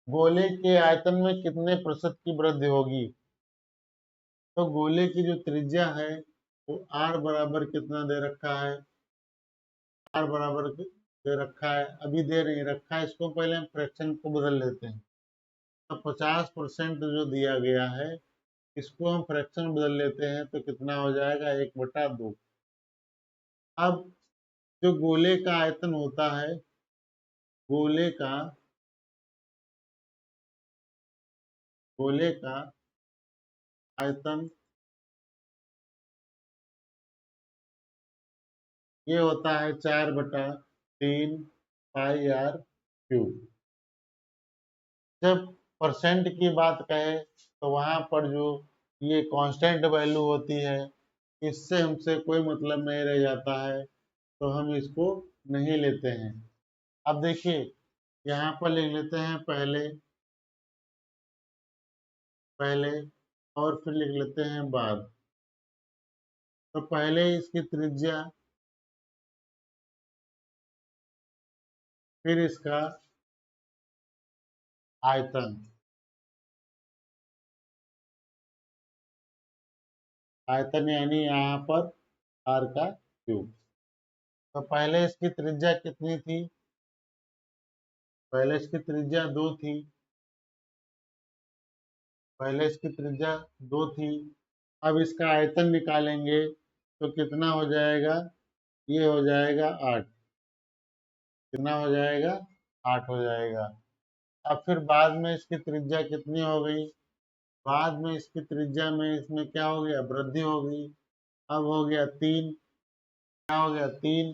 गोले के आयतन में कितने प्रतिशत की वृद्धि होगी। तो गोले की जो त्रिज्या है वो आर बराबर कितना दे रखा है, आर बराबर दे रखा है, अभी दे नहीं रखा है, इसको पहले हम फ्रैक्शन को बदल लेते हैं। अब 50% जो दिया गया है इसको हम फ्रैक्शन में बदल लेते हैं तो कितना हो जाएगा 1/2। अब जो गोले का आयतन होता है, गोले का गोले का आयतन ये होता है 4/3 पाई आर क्यूब। जब परसेंट की बात कहें तो वहां पर जो ये कांस्टेंट वैल्यू होती है इससे हमसे कोई मतलब नहीं रह जाता है, तो हम इसको नहीं लेते हैं। अब देखिए यहाँ पर लिख लेते हैं पहले पहले और फिर लिख लेते हैं बाद। तो पहले इसकी त्रिज्या, फिर इसका आयतन, आयतन यानी यहाँ पर आर का क्यूब। तो पहले इसकी त्रिज्या कितनी थी, पहले इसकी त्रिज्या 2 थी, पहले इसकी त्रिज्या 2 थी। अब इसका आयतन निकालेंगे तो कितना हो जाएगा, ये हो जाएगा 8, कितना हो जाएगा 8 हो जाएगा। अब फिर बाद में इसकी त्रिज्या कितनी हो गई, बाद में इसकी त्रिज्या में इसमें क्या हो गया, वृद्धि हो गई। अब हो गया 3, क्या हो गया 3,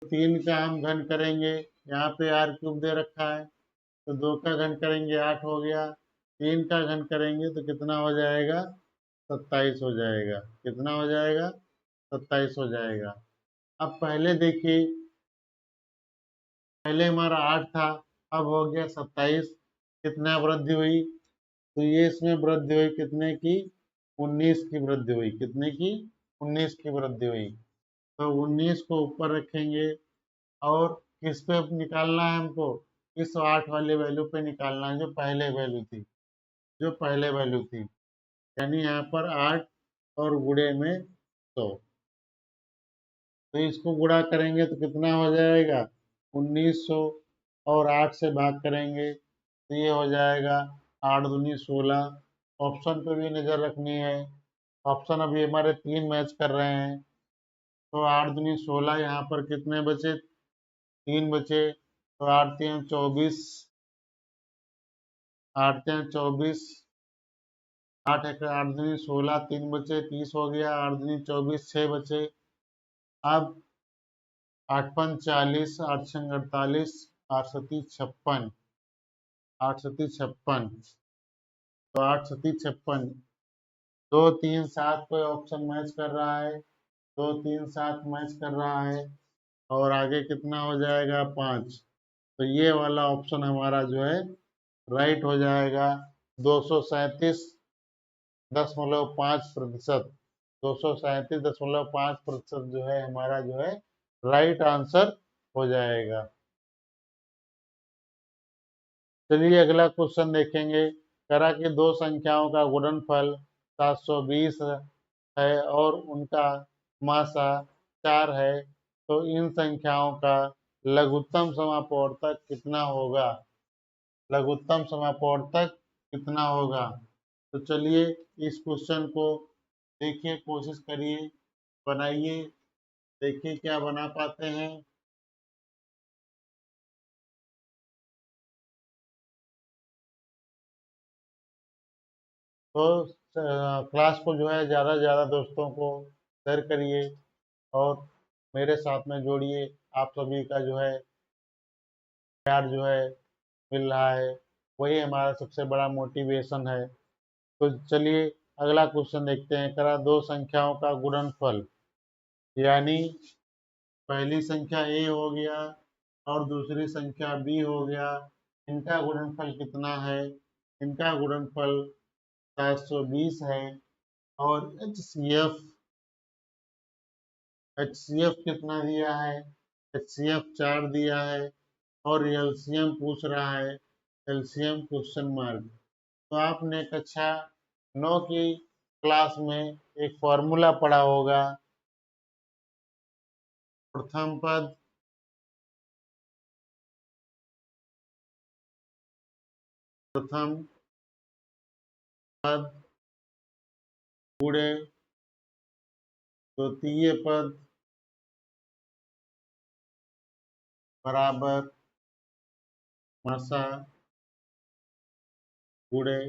3 का हम घन करेंगे, यहाँ पे आर क्यूब दे रखा है तो 2 का घन करेंगे 8 हो गया, 3 का घन करेंगे तो कितना हो जाएगा 27 हो जाएगा, कितना हो जाएगा 27 हो जाएगा। अब पहले देखिए, पहले हमारा 8 था, अब हो गया 27, कितना वृद्धि हुई, तो ये इसमें वृद्धि हुई कितने की, 19 की वृद्धि हुई, कितने की 19 की वृद्धि हुई। तो 19 को ऊपर रखेंगे और किस पे निकालना है हमको, इस 8 वाले वैल्यू पे निकालना है जो पहले वैल्यू थी, जो पहले वैल्यू थी, यानी यहाँ पर 8 और गुणे में 100। तो इसको गुणा करेंगे तो कितना हो जाएगा 1900, और 8 से भाग करेंगे तो ये हो जाएगा 8 दूनी 16। ऑप्शन पे भी नजर रखनी है, ऑप्शन अभी हमारे 3 मैच कर रहे हैं। तो 8 दूनी 16, यहाँ पर कितने बचे 3 बचे, तो 8 3 24, 8 3 24, 8 1 8 दूनी 16, 3 बचे 30 हो गया, 8 दूनी 24, 6 बचे। अब 8 5 40, 8 6 48, 8 7 56, 8 7 56, तो 8 7 56, 2 3 7 कोई ऑप्शन मैच कर रहा है, 2 3 7 मैच कर रहा है, और आगे कितना हो जाएगा 5। तो ये वाला ऑप्शन हमारा जो है राइट हो जाएगा। 237.5%, 237.5% जो है हमारा जो है राइट आंसर हो जाएगा। चलिए अगला क्वेश्चन देखेंगे। करा कि दो संख्याओं का गुणनफल 720 है और उनका मासा 4 है, तो इन संख्याओं का लघुत्तम समापवर्तक कितना होगा? लघुत्तम समापवर्तक कितना होगा? तो चलिए इस क्वेश्चन को देखिए, कोशिश करिए, बनाइए, देखिए क्या बना पाते हैं। तो क्लास को जो है ज़्यादा से ज़्यादा दोस्तों को शेयर करिए और मेरे साथ में जोड़िए। आप सभी का जो है प्यार जो है मिल रहा है, वही हमारा सबसे बड़ा मोटिवेशन है। तो चलिए अगला क्वेश्चन देखते हैं। करा दो संख्याओं का गुणनफल, यानी पहली संख्या ए हो गया और दूसरी संख्या बी हो गया, इनका गुणनफल कितना है? इनका गुणनफल 720 है। और एचसीएफ कितना दिया है? एचसीएफ 4 दिया है और एलसीएम पूछ रहा है, एलसीएम क्वेश्चन मार्क। तो आपने कक्षा 9 की क्लास में एक फॉर्मूला पढ़ा होगा, प्रथम पद प्रथम पद गुणे द्वितीय पद बराबर मासा गुणे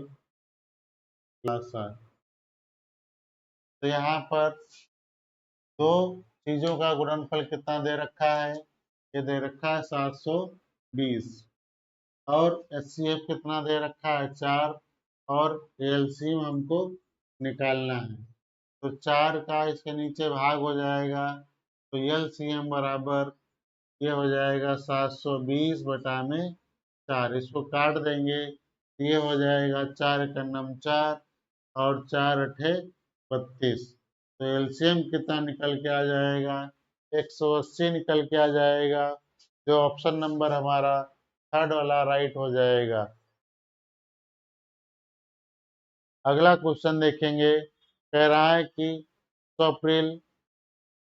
लासा। तो यहाँ पर दो चीजों का गुणनफल कितना दे रखा है? ये दे रखा है 720, और एचसीएफ कितना दे रखा है? 4, और एलसीएम हमको निकालना है। तो 4 का इसके नीचे भाग हो जाएगा, तो एलसीएम बराबर ये हो जाएगा 720 बटा में 4। इसको काट देंगे, ये हो जाएगा 4 का नम 4 और 4 अठे 32। तो एलसीएम कितना निकल के आ जाएगा? 180 निकल के आ जाएगा, जो ऑप्शन नंबर हमारा थर्ड वाला राइट हो जाएगा। अगला क्वेश्चन देखेंगे। कह रहा है कि 100 अप्रैल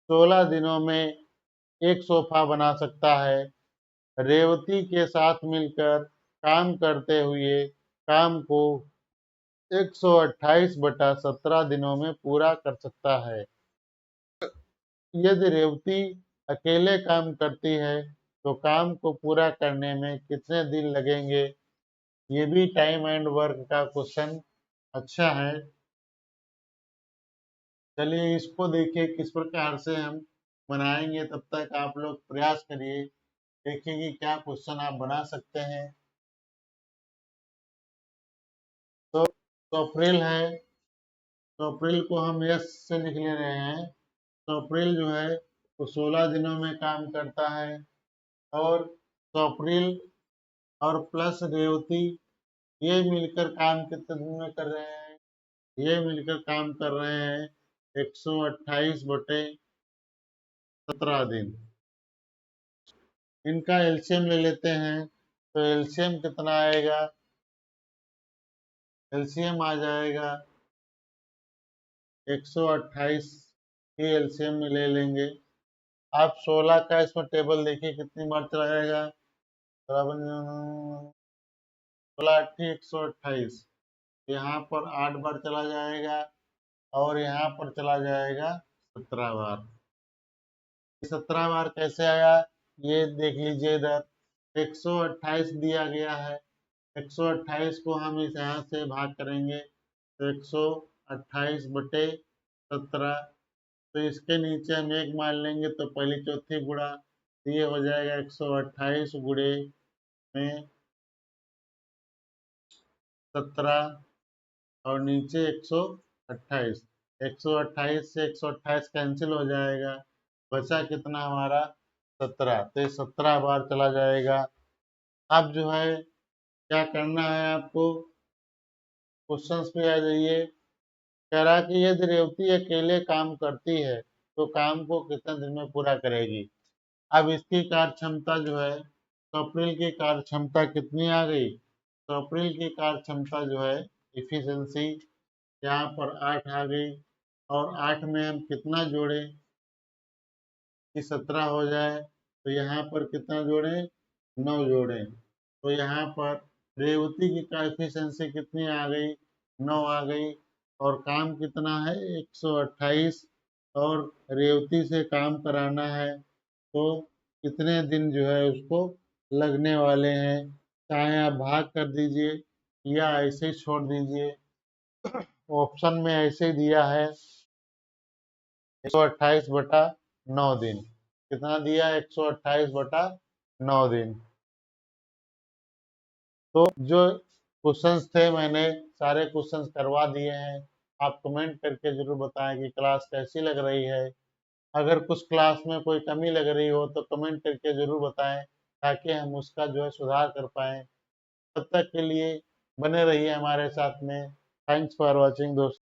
16 दिनों में एक सोफा बना सकता है। रेवती के साथ मिलकर काम करते हुए काम को 128 बटा 17 दिनों में पूरा कर सकता है। यदि रेवती अकेले काम करती है तो काम को पूरा करने में कितने दिन लगेंगे? ये भी टाइम एंड वर्क का क्वेश्चन अच्छा है। चलिए इसको देखिए किस प्रकार से हम बनाएंगे। तब तक आप लोग प्रयास करिए, देखिए कि क्या क्वेश्चन आप बना सकते हैं। तो अप्रैल है, तो अप्रैल को हम यस से लिख ले रहे हैं। तो अप्रैल जो है वो 16 दिनों में काम करता है, और तो अप्रैल और प्लस रेवती ये मिलकर काम कितने दिन में कर रहे हैं? ये मिलकर काम कर रहे हैं 128 बटे 17 दिन। इनका एलसीएम ले लेते हैं, तो एलसीएम कितना आएगा? एलसीएम आ जाएगा 128 ही एलसीएम में ले लेंगे। आप 16 का इसमें टेबल देखिए कितनी बार चला जाएगा। 16 8 128, यहाँ पर 8 बार चला जाएगा और यहाँ पर चला जाएगा 17 बार। 17 बार कैसे आया ये देख लीजिए। इधर 128 दिया गया है, 128 को हम इस यहाँ से भाग करेंगे तो 128 बटे 17, तो इसके नीचे हम 1 मान लेंगे तो पहली चौथी गुणा, तो ये हो जाएगा 128 गुणे में 17 और नीचे 128, 128 से 128 कैंसिल हो जाएगा, बचा कितना हमारा 17, तो ये 17 बार चला जाएगा। अब जो है क्या करना है आपको, क्वेश्चंस पे आ जाइए। कह रहा है कि यदि रेवती अकेले काम करती है तो काम को कितने दिन में पूरा करेगी। अब इसकी कार्य क्षमता जो है, तो अप्रैल की कार्य क्षमता कितनी आ गई, तो अप्रैल की कार्य क्षमता जो है इफिशियंसी यहाँ पर 8 आ गई, और 8 में हम कितना जोड़े कि 17 हो जाए, तो यहाँ पर कितना जोड़े, 9 जोड़े, तो यहाँ पर रेवती की एफिशिएंसी कितनी आ गई, 9 आ गई, और काम कितना है 128, और रेवती से काम कराना है तो कितने दिन जो है उसको लगने वाले हैं। चाहे आप भाग कर दीजिए या ऐसे ही छोड़ दीजिए, ऑप्शन में ऐसे ही दिया है 128 बटा 9 दिन, कितना दिया 128 बटा 9 दिन। तो जो क्वेश्चंस थे मैंने सारे क्वेश्चंस करवा दिए हैं। आप कमेंट करके जरूर बताएं कि क्लास कैसी लग रही है। अगर कुछ क्लास में कोई कमी लग रही हो तो कमेंट करके जरूर बताएं, ताकि हम उसका जो है सुधार कर पाएं। तब तक के लिए बने रहिए हमारे साथ में। थैंक्स फॉर वॉचिंग दोस्तों।